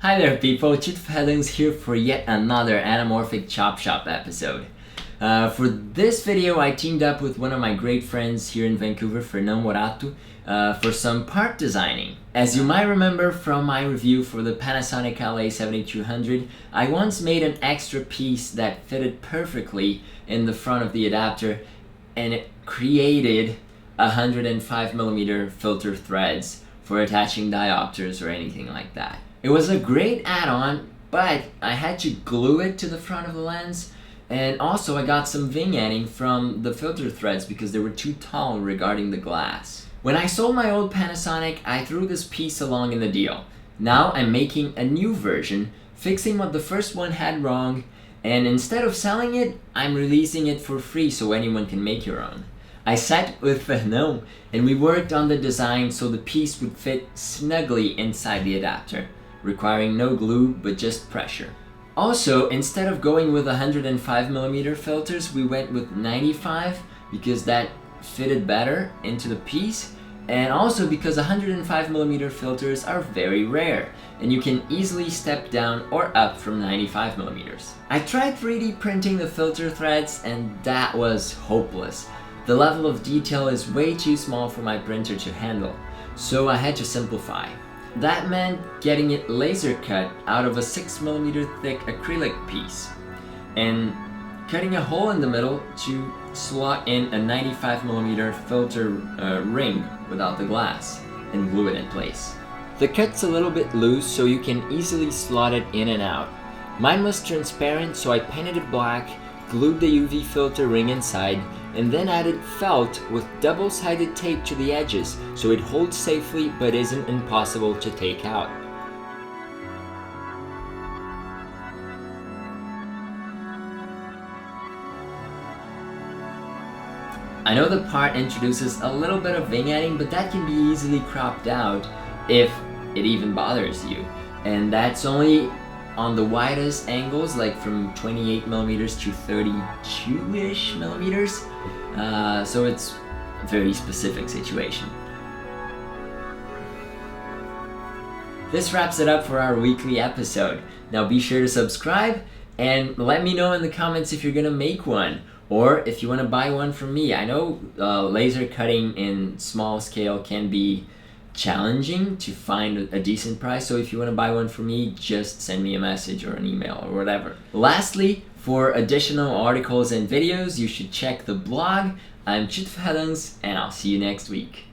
Hi there people, Chitfhelings here for yet another Anamorphic Chop Shop episode. For this video I teamed up with one of my great friends here in Vancouver, Fernão Morato, for some part designing. As you might remember from my review for the Panasonic LA7200, I once made an extra piece that fitted perfectly in the front of the adapter, and it created 105mm filter threads for attaching diopters or anything like that. It was a great add-on, but I had to glue it to the front of the lens, and also I got some vignetting from the filter threads because they were too tall regarding the glass. When I sold my old Panasonic, I threw this piece along in the deal. Now I'm making a new version, fixing what the first one had wrong, and instead of selling it, I'm releasing it for free so anyone can make your own. I sat with Fernão and we worked on the design so the piece would fit snugly inside the adapter, requiring no glue but just pressure. Also, instead of going with 105mm filters, we went with 95 because that fitted better into the piece, and also because 105mm filters are very rare and you can easily step down or up from 95mm. I tried 3D printing the filter threads and that was hopeless. The level of detail is way too small for my printer to handle, so I had to simplify. That meant getting it laser cut out of a 6mm thick acrylic piece and cutting a hole in the middle to slot in a 95mm filter ring without the glass and glue it in place. The cut's a little bit loose so you can easily slot it in and out. Mine was transparent, so I painted it black, glued the UV filter ring inside, and then added felt with double-sided tape to the edges so it holds safely but isn't impossible to take out. I know the part introduces a little bit of vignetting, but that can be easily cropped out if it even bothers you, and that's only on the widest angles, like from 28mm to 32-ish millimeters, so it's a very specific situation. This wraps it up for our weekly episode. Now be sure to subscribe and let me know in the comments if you're gonna make one, or if you want to buy one from me. I know laser cutting in small scale can be challenging to find a decent price, so if you want to buy one from me, just send me a message or an email or whatever. Lastly, for additional articles and videos, you should check the blog. I'm Chitfhelings, and I'll see you next week.